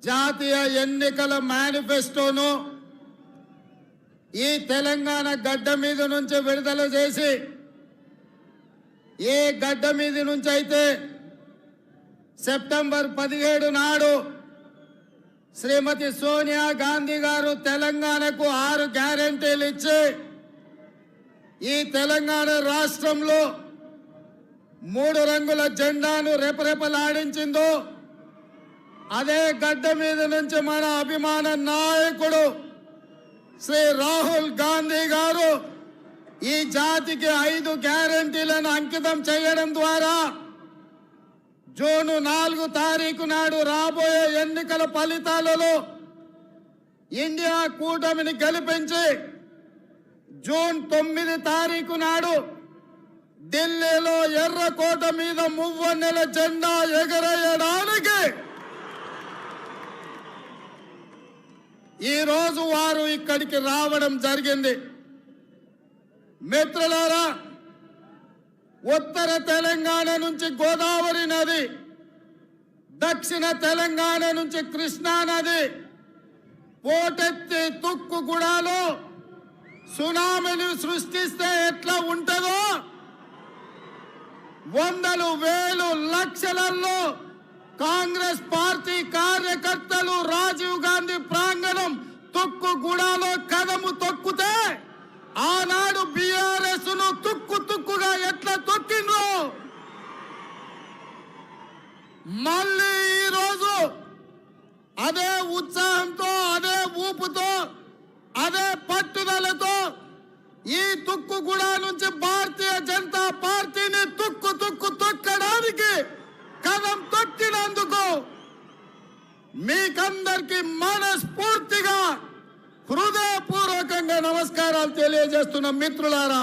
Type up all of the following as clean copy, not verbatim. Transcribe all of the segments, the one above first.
జాతీయ ఎన్నికల మేనిఫెస్టోను ఈ తెలంగాణ గడ్డ మీద నుంచి విడుదల చేసి ఏ గడ్డ మీద నుంచి అయితే సెప్టెంబర్ 17 నాడు శ్రీమతి సోనియా గాంధీ గారు తెలంగాణకు 6 గ్యారెంటీలు ఇచ్చి ఈ తెలంగాణ రాష్ట్రంలో 3 రంగుల జెండాను రెపరెపలాడించిందో అదే గడ్డ మీద నుంచి మన అభిమాన నాయకుడు శ్రీ రాహుల్ గాంధీ గారు ఈ జాతికి 5 గ్యారెంటీలను అంకితం చేయడం ద్వారా జూన్ 4 తారీఖు నాడు రాబోయే ఎన్నికల ఫలితాలలో ఇండియా కూటమిని గెలిపించి జూన్ 9 తారీఖు నాడు ఢిల్లీలో ఎర్రకోట మీద మువ్వన్నెల జెండా ఎగరేయడానికి ఈ రోజు వారు ఇక్కడికి రావడం జరిగింది. మిత్రులారా, ఉత్తర తెలంగాణ నుంచి గోదావరి నది, దక్షిణ తెలంగాణ నుంచి కృష్ణా నది పోటెత్తి తుక్కుగూడలో సునామీని సృష్టిస్తే ఎట్లా ఉంటుందో వందలు వేలు లక్షలలో కాంగ్రెస్ పార్టీ కార్యకర్తలు రాజీవ్ గాంధీ ప్రాంగణం తుక్కుగూడలో కదము తొక్కితే ఆనాడు బీఆర్ఎస్ ను తుక్కుగా ఎట్లా తొక్కిండ్రు మళ్ళీ ఈ రోజు అదే ఉత్సాహంతో, అదే ఊపుతో, అదే పట్టుదలతో ఈ తుక్కుగూడ నుంచి భారతీయ జనతా పార్టీని తొక్కడానికి కదం తొక్కినందుకు మీకందరికి మనస్ఫూర్తిగా హృదయపూర్వకంగా నమస్కారాలు తెలియజేస్తున్న మిత్రులారా,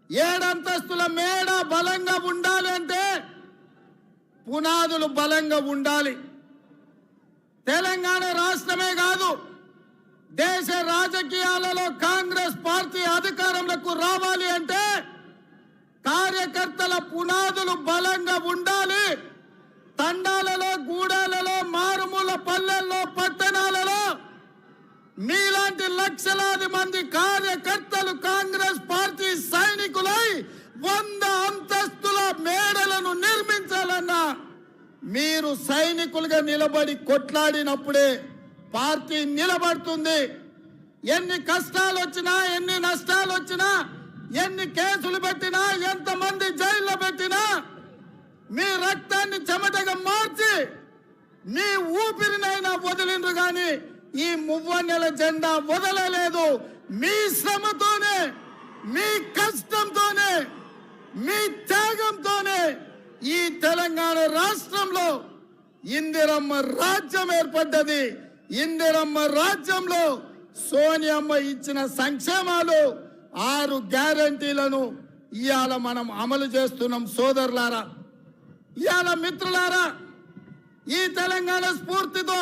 7 అంతస్తుల మేడ బలంగా ఉండాలి అంటే పునాదులు బలంగా ఉండాలి. తెలంగాణ రాష్ట్రమే కాదు, దేశ రాజకీయాలలో కాంగ్రెస్ పార్టీ అధికారంలోకి రావాలి అంటే కార్యకర్తల పునాదులు బలంగా ఉండాలి. తండాలలో, గూడాలలో, మారుమూల పల్లెల్లో, పట్టణాలలో మీలాంటి లక్షలాది మంది కార్యకర్తలు కాంగ్రెస్ పార్టీ సైనికులై 100 అంతస్తుల మేడలను నిర్మించాలన్నా మీరు సైనికులుగా నిలబడి కొట్లాడినప్పుడే పార్టీ నిలబడుతుంది. ఎన్ని కష్టాలు వచ్చినా, ఎన్ని నష్టాలు వచ్చినా, ఎన్ని కేసులు పెట్టినా, ఎంతమంది జైల్లో పెట్టినా మీ రక్తాన్ని చెమటగా మార్చి మీ ఊపిరినైనా వదిలిండ్రు గాని ఈ మువ్వన్నెల జెండా వదలలేదు. మీ శ్రమతోనే, మీ కష్టంతోనే, మీ త్యాగంతోనే ఈ తెలంగాణ రాష్ట్రంలో ఇందిరమ్మ రాజ్యం ఏర్పడ్డది. ఇందిరమ్మ రాజ్యంలో సోనియమ్మ ఇచ్చిన సంక్షేమాలు 6 గ్యారెంటీలను ఇవాళ మనం అమలు చేస్తున్నాం. సోదరులారా, ఇవాళ మిత్రులారా, ఈ తెలంగాణ స్ఫూర్తితో,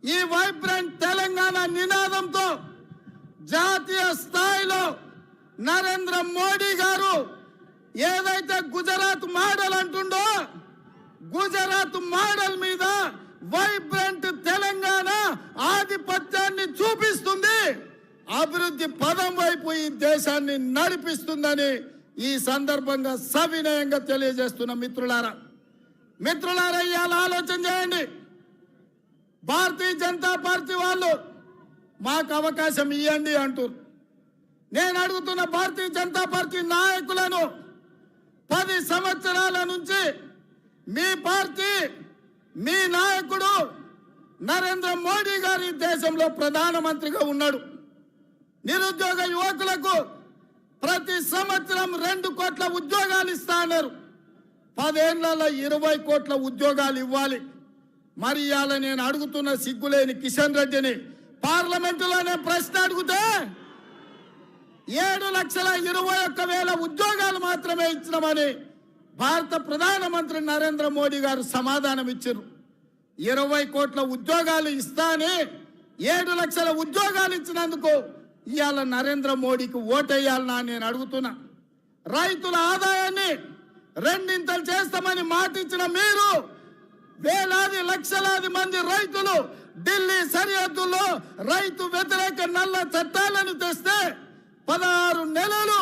ఈ వైబ్రెంట్ తెలంగాణ నినాదంతో జాతీయ స్థాయిలో నరేంద్ర మోడీ గారు ఏదైతే గుజరాత్ మోడల్ అంటుండో గుజరాత్ మోడల్ మీద వైబ్రెంట్ తెలంగాణ ఆధిపత్యాన్ని చూపిస్తుంది, అభివృద్ధి పదం వైపు ఈ దేశాన్ని నడిపిస్తుందని ఈ సందర్భంగా సవినయంగా తెలియజేస్తున్న మిత్రులారా, ఇవాళ ఆలోచన చేయండి. భారతీయ జనతా పార్టీ వాళ్ళు మాకు అవకాశం ఇవ్వండి అంటారు. నేను అడుగుతున్న భారతీయ జనతా పార్టీ నాయకులను 10 సంవత్సరాల నుంచి మీ పార్టీ, మీ నాయకుడు నరేంద్ర మోడీ గారి దేశంలో ప్రధానమంత్రిగా ఉన్నాడు. నిరుద్యోగ యువకులకు ప్రతి సంవత్సరం 2 కోట్ల ఉద్యోగాలు ఇస్తా అన్నారు. 10 ఏళ్లలో 20 కోట్ల ఉద్యోగాలు ఇవ్వాలి. మరి ఇవాళ నేను అడుగుతున్న సిగ్గులేని కిషన్ రెడ్డిని పార్లమెంటులోనే ప్రశ్న అడిగితే 7,21,000 ఉద్యోగాలు మాత్రమే ఇచ్చినామని భారత ప్రధానమంత్రి నరేంద్ర మోడీ గారు సమాధానం ఇచ్చారు. 20 కోట్ల ఉద్యోగాలు ఇస్తానే 7 లక్షల ఉద్యోగాలు ఇచ్చినందుకు ఇవాళ నరేంద్ర మోడీకి ఓటేయాలనా నేను అడుగుతున్నా. రైతుల ఆదాయాన్ని రెండింతలు చేస్తామని మాట ఇచ్చిన మీరు వేలాది లక్షలాది మంది రైతులు ఢిల్లీ సరిహద్దుల్లో రైతు వ్యతిరేక నల్ల చట్టాలను తెస్తే 16 నెలలు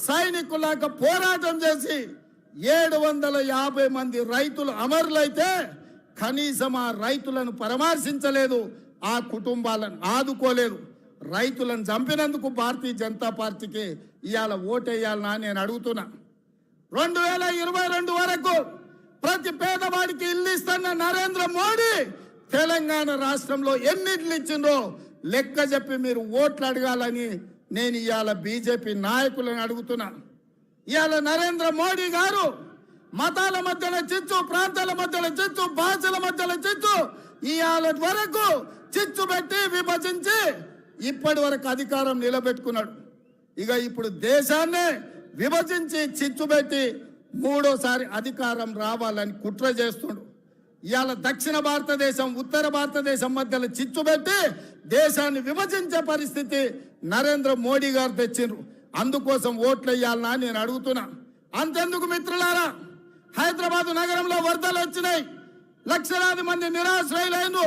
సైనికులాగా పోరాటం చేసి 750 మంది రైతులు అమరులైతే కనీసం ఆ రైతులను పరామర్శించలేదు, ఆ కుటుంబాలను ఆదుకోలేదు. రైతులను చంపినందుకు భారతీయ జనతా పార్టీకి ఇవాళ ఓటేయాలనా నేను అడుగుతున్నా. 2022 వరకు ప్రతి పేదవాడికి ఇల్లు ఇస్తున్న నరేంద్ర మోడీ తెలంగాణ రాష్ట్రంలో ఎన్ని ఇల్లు ఇచ్చిందో లెక్క చెప్పి మీరు ఓట్లు అడగాలని నేను ఇవాళ బీజేపీ నాయకులను అడుగుతున్నా. ఇవాళ నరేంద్ర మోడీ గారు మతాల మధ్యలో చిచ్చు, ప్రాంతాల మధ్యలో చిచ్చు, భాషల మధ్యలో చిచ్చు, ఇవాళ వరకు చిచ్చు పెట్టి విభజించి ఇప్పటి వరకు అధికారం నిలబెట్టుకున్నాడు. ఇక ఇప్పుడు దేశాన్ని విభజించి చిచ్చు పెట్టి మూడోసారి అధికారం రావాలని కుట్ర చేస్తున్నాడు. ఇవాళ దక్షిణ భారతదేశం ఉత్తర భారతదేశం మధ్యలో చిచ్చు పెట్టి దేశాన్ని విభజించే పరిస్థితి నరేంద్ర మోడీ గారు తెచ్చిండ్రు. అందుకోసం ఓట్లు వేయాలనా నేను అడుగుతున్నా. అంతెందుకు మిత్రులారా, హైదరాబాద్ నగరంలో వరదలు వచ్చినాయి, లక్షలాది మంది నిరాశ్రయులైన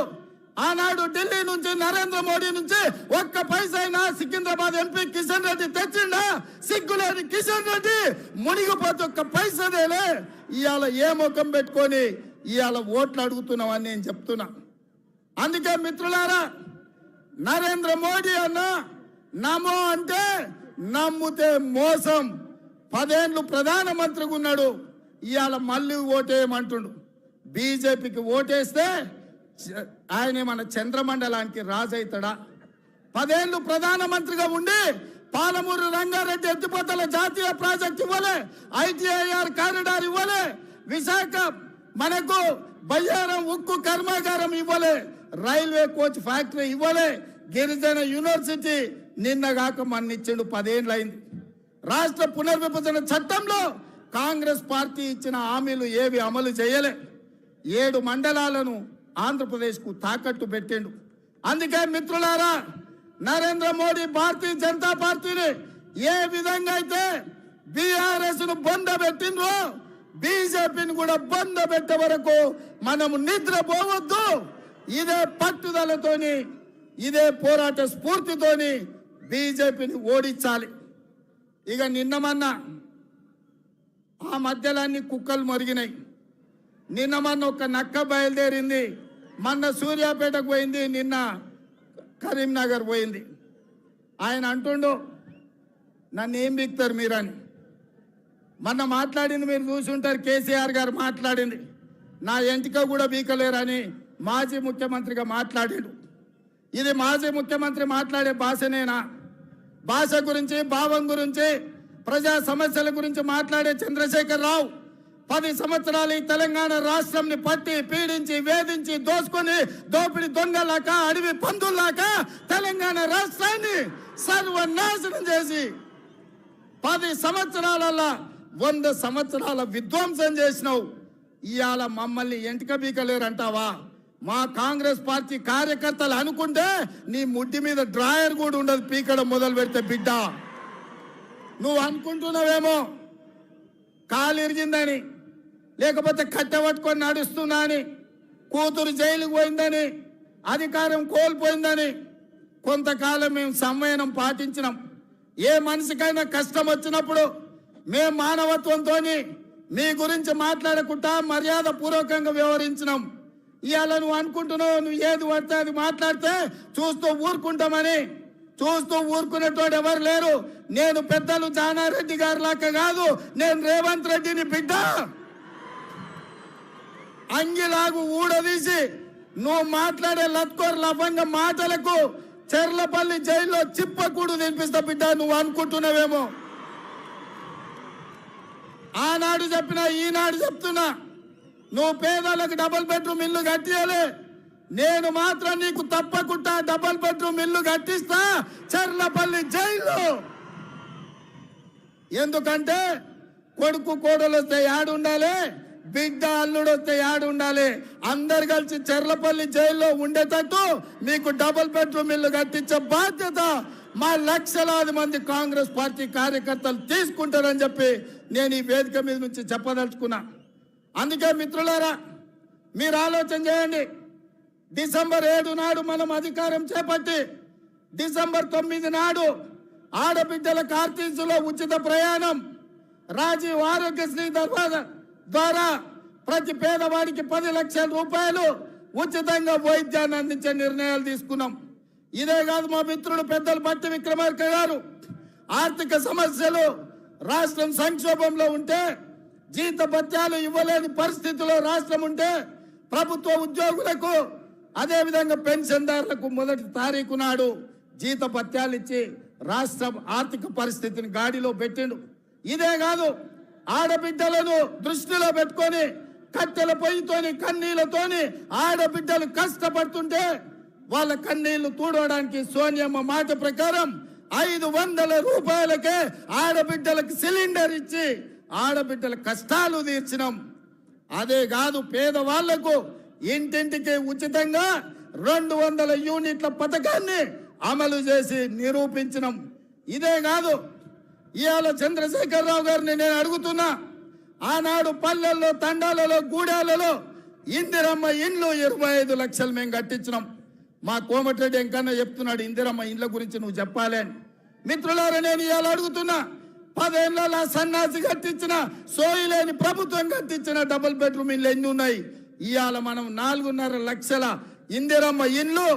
ఆనాడు ఢిల్లీ నుంచి నరేంద్ర మోడీ నుంచి ఒక్క పైసైనా సికింద్రాబాద్ ఎంపీ కిషన్ రెడ్డి తెచ్చిండా? సిగ్గులేని కిషన్ రెడ్డి మునిగిపోతే ఒక్క పైసదేలే. ఇవాళ ఏ ముఖం పెట్టుకొని ఇవాళ ఓట్లు అడుగుతున్నామని నేను చెప్తున్నా. అందుకే మిత్రులారా, నరేంద్ర మోడీ అన్న నమో అంటే నమ్ముతే మోసం. 10 ఏళ్ళు ప్రధానమంత్రిగా ఉన్నాడు, ఇవాళ మళ్ళీ ఓటేయమంటుండు. బీజేపీకి ఓటేస్తే ఆయన మన చంద్రమండలానికి రాజు అవుతాడా? 10 ఏళ్ళు ప్రధానమంత్రిగా ఉండి పాలమూరు రంగారెడ్డి ఎత్తిపోతల జాతీయ ప్రాజెక్ట్ ఇవ్వలే, ఐటీఐఆర్ కారిడార్ ఇవ్వలే, విశాఖ మనకు బయ్యారం ఉక్కు కర్మాగారం ఇవ్వలే, రైల్వే కోచ్ ఫ్యాక్టరీ ఇవ్వలే, గిరిజన యూనివర్సిటీ నిన్నగాక మన్నిచ్చిండు. 10 ఏళ్ళు అయింది. రాష్ట్ర పునర్విభజన చట్టంలో కాంగ్రెస్ పార్టీ ఇచ్చిన హామీలు ఏవి అమలు చేయలే. 7 మండలాలను ఆంధ్రప్రదేశ్కు తాకట్టు పెట్టిండు. అందుకే మిత్రులారా, నరేంద్ర మోడీ భారతీయ జనతా పార్టీని ఏ విధంగా అయితే బీఆర్ఎస్ ను బొంద పెట్టిండ్రో బీజేపీని కూడా బొంద పెట్టే వరకు మనము నిద్రపోవద్దు. ఇదే పట్టుదలతోని, ఇదే పోరాట స్ఫూర్తితోని బీజేపీని ఓడించాలి. ఇక నిన్నమన్న ఆ మధ్యలన్నీ కుక్కలు మొరిగినాయి. నిన్న మొన్న ఒక నక్క బయలుదేరింది, మొన్న సూర్యాపేటకు పోయింది, నిన్న కరీంనగర్ పోయింది. ఆయన అంటుండు నన్ను ఏం బిక్తారు మీరని. మొన్న మాట్లాడింది మీరు చూసుంటారు, కేసీఆర్ గారు మాట్లాడింది, నా ఎంటిక కూడా బీకలేరని మాజీ ముఖ్యమంత్రిగా మాట్లాడాడు. ఇది మాజీ ముఖ్యమంత్రి మాట్లాడే భాషనేనా? భాష గురించి, భావం గురించి, ప్రజా సమస్యల గురించి మాట్లాడే చంద్రశేఖర్ రావు 10 సంవత్సరాలు ఈ తెలంగాణ రాష్ట్రంని పట్టి పీడించి వేధించి దోసుకొని దోపిడి దొంగలాక అడవి పందుల్లాక తెలంగాణ రాష్ట్రాన్ని సర్వనాశనం చేసి 10 సంవత్సరాల 100 సంవత్సరాల విధ్వంసం చేసినావు. ఇవాళ మమ్మల్ని ఎంటిక బీకలేరంటావా? మా కాంగ్రెస్ పార్టీ కార్యకర్తలు అనుకుంటే నీ ముడ్డి మీద డ్రాయర్ కూడా ఉండదు పీకడం మొదలు పెడితే. బిడ్డ నువ్వు అనుకుంటున్నావేమో కాలు ఇరిగిందని, లేకపోతే కట్టె పట్టుకొని నడుస్తున్నా అని, కూతురు జైలుకు పోయిందని, అధికారం కోల్పోయిందని. కొంతకాలం మేము సంయమనం పాటించినాం. ఏ మనిషికైనా కష్టం వచ్చినప్పుడు మేము మానవత్వంతో మీ గురించి మాట్లాడకుండా మర్యాద పూర్వకంగా వ్యవహరించినాం. ఇవాళ నువ్వు అనుకుంటున్నావు నువ్వు ఏది పడితే అది మాట్లాడితే చూస్తూ ఊరుకుంటామని. చూస్తూ ఊరుకునేటోడు ఎవరు లేరు. నేను పెద్దలు జానారెడ్డి గారి లాగా కాదు, నేను రేవంత్ రెడ్డిని బిడ్డ. అంగిలాగు ఊడదీసి నువ్వు మాట్లాడే లత్కోర్ లఫంగ మాటలకు చెర్లపల్లి జైల్లో చిప్పకూడు తినిపిస్తా బిడ్డ. నువ్వు అనుకుంటున్నావేమో. ఆనాడు చెప్పినా ఈనాడు చెప్తున్నా, నువ్వు పేదలకు డబుల్ బెడ్రూమ్ ఇల్లు కట్టియాలి. నేను మాత్రం నీకు తప్పకుండా డబుల్ బెడ్రూమ్ ఇల్లు కట్టిస్తా చెర్లపల్లి జైల్లో. ఎందుకంటే కొడుకు కోడలు వస్తే యాడు ఉండాలి, బిడ్డ అల్లుడు వస్తే యాడు ఉండాలి. అందరు కలిసి చెర్లపల్లి జైల్లో ఉండేటట్టు మీకు డబుల్ బెడ్రూమ్ ఇల్లు కట్టించే బాధ్యత మా లక్షలాది మంది కాంగ్రెస్ పార్టీ కార్యకర్తలు తీసుకుంటారని చెప్పి నేను ఈ వేదిక మీద నుంచి చెప్పదలుచుకున్నా. అందుకే మిత్రులారా, మీరు ఆలోచన చేయండి. డిసెంబర్ 7 నాడు మనం అధికారం చేపట్టి డిసెంబర్ 9 నాడు ఆడబిడ్డల కార్తీసులో ఉచిత ప్రయాణం, రాజీవ్ ఆరోగ్యశ్రీ ద్వారా ప్రతి పేదవాడికి 10 లక్షల రూపాయలు ఉచితంగా వైద్యాన్ని అందించే నిర్ణయాలు తీసుకున్నాం. ఇదే కాదు, మా మిత్రుడు పెద్దలు బట్టి విక్రమార్క గారు ఆర్థిక సమస్యలు, రాష్ట్రం సంక్షోభంలో ఉంటే, జీతభత్యాలు ఇవ్వలేని పరిస్థితిలో రాష్ట్రం ఉంటే ప్రభుత్వ ఉద్యోగులకు అదేవిధంగా పెన్షన్దారులకు 1వ తారీఖు నాడు జీతభత్యాలు ఇచ్చి రాష్ట్ర ఆర్థిక పరిస్థితిని గాడిలో పెట్టిండు. ఇదే కాదు, ఆడబిడ్డలను దృష్టిలో పెట్టుకొని కట్టెల పొయ్యితోని కన్నీళ్లతోని ఆడబిడ్డలు కష్టపడుతుంటే వాళ్ళ కన్నీళ్లు తూడవడానికి సోనియమ్మ మాట ప్రకారం 500 రూపాయలకే ఆడబిడ్డలకు సిలిండర్ ఇచ్చి ఆడబిడ్డల కష్టాలు తీర్చినాం. అదే కాదు, పేదవాళ్లకు ఇంటింటికి ఉచితంగా 200 యూనిట్ల పథకాన్ని అమలు చేసి నిరూపించినాం. ఇదే కాదు, ఇవాళ చంద్రశేఖరరావు గారిని నేను అడుగుతున్నా, ఆనాడు పల్లెల్లో, తండాలలో, గూడాలలో ఇందిరమ్మ ఇండ్లు 25 లక్షలు మేము కట్టించినాం. మా కోమటిరెడ్డి ఎంకన్నా చెప్తున్నాడు, ఇందిరమ్మ ఇండ్ల గురించి నువ్వు చెప్పాలి అని. మిత్రులారా, నేను ఇవాళ అడుగుతున్నా, 10 ఏళ్ళ సన్నాసి కట్టించిన, సోయిలేని ప్రభుత్వం కట్టించిన డబుల్ బెడ్రూమ్ ఇండ్లు ఎన్ని ఉన్నాయి? ఇవాళ మనం 4.5 లక్షల ఇందిరమ్మ ఇండ్లు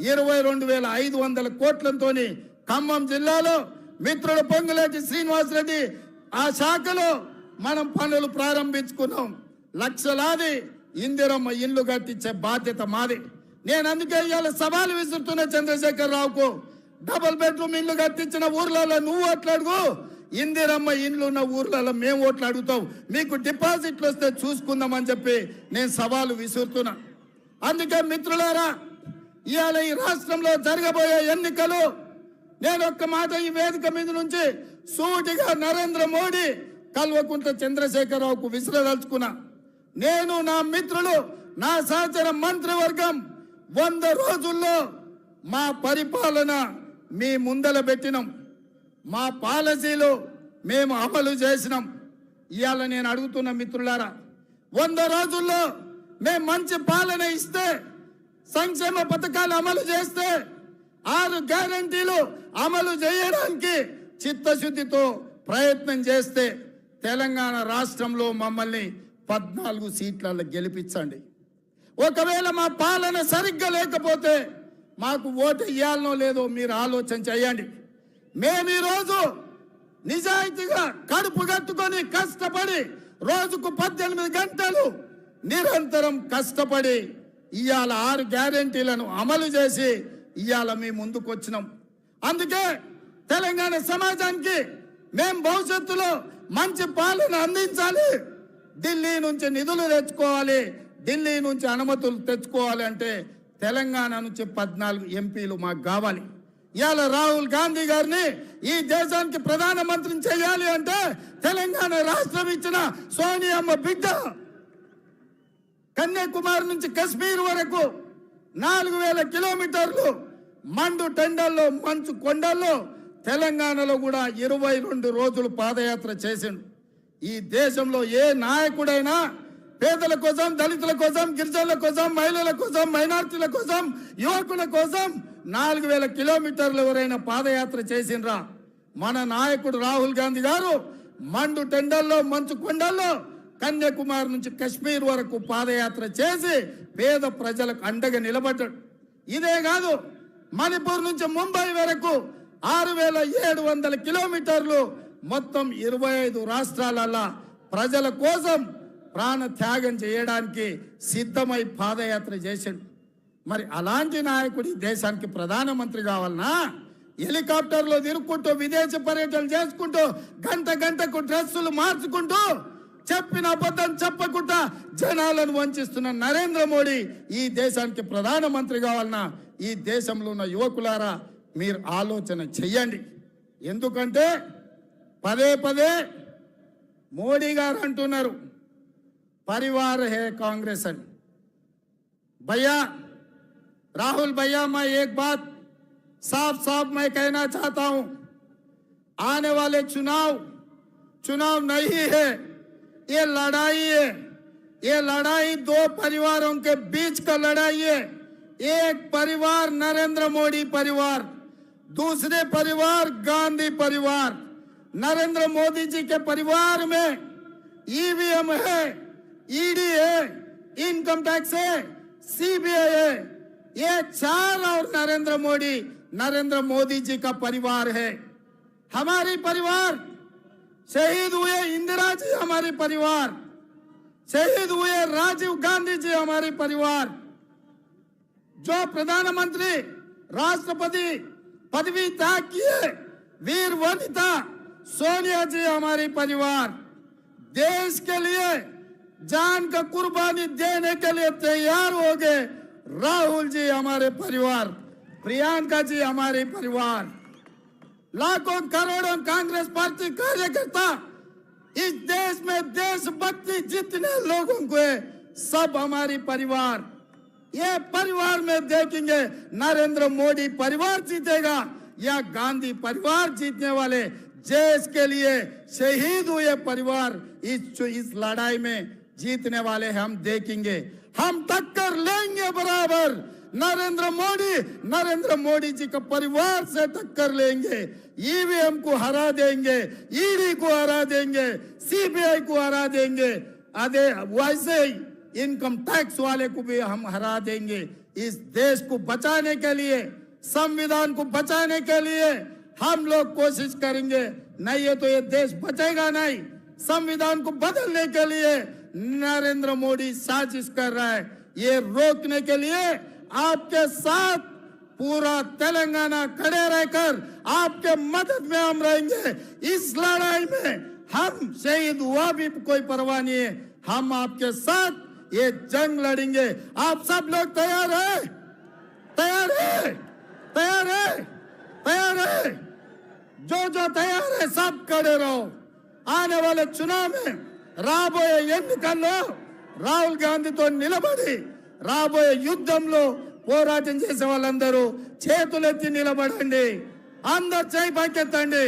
22,500 కోట్లతో ఖమ్మం జిల్లాలో మిత్రుడు పొంగులేటి శ్రీనివాసరెడ్డి ఆ శాఖలో మనం పనులు ప్రారంభించుకున్నాం. లక్షలాది ఇందిరమ్మ ఇండ్లు కట్టించే బాధ్యత మాది. నేను అందుకే ఇవాళ సవాలు విసురుతున్న చంద్రశేఖరరావుకు, డబుల్ బెడ్రూమ్ ఇండ్లు కట్టించిన ఊర్లలో నువ్వు ఓట్లాడుకో, ఇందిరమ్మ ఇండ్లు ఉన్న ఊర్లలో మేము ఓట్లు అడుగుతాం, మీకు డిపాజిట్లు వస్తే చూసుకుందామని చెప్పి నేను సవాలు విసురుతున్నా. అందుకే మిత్రులారా, ఇవాళ ఈ రాష్ట్రంలో జరగబోయే ఎన్నికలు నేను ఒక్క మాట ఈ వేదిక మీద నుంచి సూటిగా నరేంద్ర మోడీ, కల్వకుంట్ల చంద్రశేఖరరావుకు విసిరదలుచుకున్నా. నేను, నా మిత్రులు, నా సహచర మంత్రివర్గం 100 రోజుల్లో మా పరిపాలన మీ ముందల పెట్టినాం, మా పాలసీలు మేము అమలు చేసినాం. ఇవాళ నేను అడుగుతున్న మిత్రులారా, 100 రోజుల్లో మేము మంచి పాలన ఇస్తే, సంక్షేమ పథకాలు అమలు చేస్తే, 6 గ్యారంటీలు అమలు చేయడానికి చిత్తశుద్ధితో ప్రయత్నం చేస్తే తెలంగాణ రాష్ట్రంలో మమ్మల్ని 14 సీట్లలో గెలిపించండి. ఒకవేళ మా పాలన సరిగ్గా లేకపోతే మాకు ఓటు ఇవ్వాలనో లేదో మీరు ఆలోచన చేయండి. మేము ఈరోజు నిజాయితీగా కడుపు కట్టుకొని కష్టపడి రోజుకు 18 గంటలు నిరంతరం కష్టపడి ఇవాళ 6 గ్యారెంటీలను అమలు చేసి ఇవాళ మీ ముందుకు వచ్చినాం. అందుకే తెలంగాణ సమాజానికి మేము భవిష్యత్తులో మంచి పాలన అందించాలి, ఢిల్లీ నుంచి నిధులు తెచ్చుకోవాలి, ఢిల్లీ నుంచి అనుమతులు తెచ్చుకోవాలి అంటే తెలంగాణ నుంచి 14 ఎంపీలు మాకు కావాలి. ఇవాళ రాహుల్ గాంధీ గారిని ఈ దేశానికి ప్రధానమంత్రిని చేయాలి అంటే తెలంగాణ రాష్ట్రం ఇచ్చిన సోనియమ్మ బిడ్డ కన్యాకుమారి నుంచి కశ్మీర్ వరకు 4000 కిలోమీటర్లు మండు టెండల్లో, మంచు కొండల్లో తెలంగాణలో కూడా 22 రోజులు పాదయాత్ర చేసిండు. ఈ దేశంలో ఏ నాయకుడైనా పేదల కోసం, దళితుల కోసం, గిరిజనుల కోసం, మహిళల కోసం, మైనార్టీల కోసం, యువకుల కోసం 4000 కిలోమీటర్లు ఎవరైనా పాదయాత్ర చేసిండ్రా? మన నాయకుడు రాహుల్ గాంధీ గారు మండు టెండల్లో, మంచు కొండల్లో కన్యాకుమారి నుంచి కశ్మీర్ వరకు పాదయాత్ర చేసి పేద ప్రజలకు అండగా నిలబడ్డాడు. ఇదే కాదు, మణిపూర్ నుంచి ముంబై వరకు 6700 కిలోమీటర్లు మొత్తం 25 రాష్ట్రాలలో ప్రజల కోసం ప్రాణ త్యాగం చేయడానికి సిద్ధమై పాదయాత్ర చేశాడు. మరి అలాంటి నాయకుడి దేశానికి ప్రధానమంత్రి కావాలన్నా? హెలికాప్టర్లో తిరుక్కుంటూ, విదేశీ పర్యటనలు చేసుకుంటూ, గంటకు డ్రెస్సులు మార్చుకుంటూ, చెప్పిన అబద్ధం చెప్పకుండా జనాలను వంచిస్తున్న నరేంద్ర మోడీ ఈ దేశానికి ప్రధానమంత్రి కావాలన్నా? ఈ దేశంలో ఉన్న యువకులారా, మీరు ఆలోచన చెయ్యండి. ఎందుకంటే పదే మోడీ గారు అంటున్నారు పరివార్ హే కాంగ్రెస్ అని. భయ్యా రాहुल भैया, मैं एक बात साफ साफ मैं कहना चाहता हूं, आने वाले चुनाव नहीं है, ये लड़ाई है। ये लड़ाई दो परिवारों के बीच का लड़ाई है। एक परिवार नरेंद्र मोदी परिवार, दूसरे परिवार गांधी परिवार। नरेंद्र मोदी जी के परिवार में ईवीएम है, ईडी है, इनकम टैक्स है, सीबीआई है। ये चार और नरेंद्र मोदी जी का परिवार है। हमारी परिवार शहीद हुए इंदिरा जी, हमारी परिवार शहीद हुए राजीव गांधी जी, हमारी परिवार जो प्रधानमंत्री राष्ट्रपति पदवी त्याग किए वीर वनिता सोनिया जी, हमारी परिवार देश के लिए जान का कुर्बानी देने के लिए तैयार हो गए राहुल जी, हमारे परिवार प्रियंका जी, हमारे परिवार लाखों करोड़ों कांग्रेस पार्टी कार्यकर्ता इस देश में देशभक्ति जितने लोगों को है सब हमारी परिवार। ये परिवार में देखेंगे नरेंद्र मोदी परिवार जीतेगा या गांधी परिवार जीतने वाले देश के लिए शहीद हुए परिवार इस लड़ाई में जीतने वाले हम देखेंगे। हम टक्कर लेंगे बराबर। नरेंद्र मोदी जी का परिवार से टक्कर लेंगे। ईवीएम को हरा देंगे, ईडी को हरा देंगे, सीबीआई को हरा देंगे। वैसे ही इनकम टैक्स वाले को भी हम हरा देंगे। इस देश को बचाने के लिए, संविधान को बचाने के लिए हम लोग कोशिश करेंगे। नहीं है तो ये देश बचेगा नहीं। संविधान को बदलने के लिए नरेंद्र मोदी साजिश कर रहा है। ये रोकने के लिए आपके साथ पूरा तेलंगाना खड़े रहकर आपके मदद में हम रहेंगे। इस लड़ाई में हम शहीद हुआ भी कोई परवाह नहीं है, हम आपके साथ ये जंग लड़ेंगे। आप सब लोग तैयार है? तैयार है? तैयार है? तैयार है? जो तैयार है सब खड़े रहो। आने वाले चुनाव में రాబోయే ఎన్నికల్లో రాహుల్ గాంధీతో నిలబడి రాబోయే యుద్ధంలో పోరాటం చేసే వాళ్ళందరూ చేతులెత్తి నిలబడండి, అందరూ చేయి పైకెత్తండి.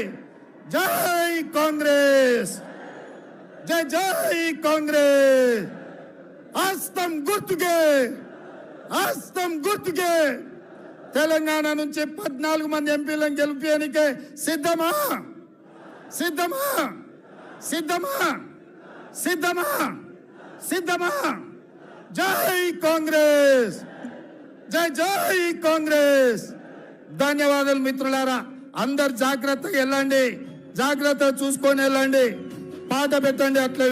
జై కాంగ్రెస్, జై జై కాంగ్రెస్. హస్తం గుర్తుకే, హస్తం గుర్తుకే. తెలంగాణ నుంచి 14 మంది ఎంపీలను గెలిపేయనికే సిద్ధమా? సిద్ధమా? సిద్ధమా? సిద్ధమా? సిద్ధమా? జై కాంగ్రెస్, జై జై కాంగ్రెస్. ధన్యవాదాలు మిత్రులారా. అందరు జాగ్రత్తగా వెళ్ళండి, జాగ్రత్తగా చూసుకొని వెళ్ళండి. పాట పెట్టండి అట్లే.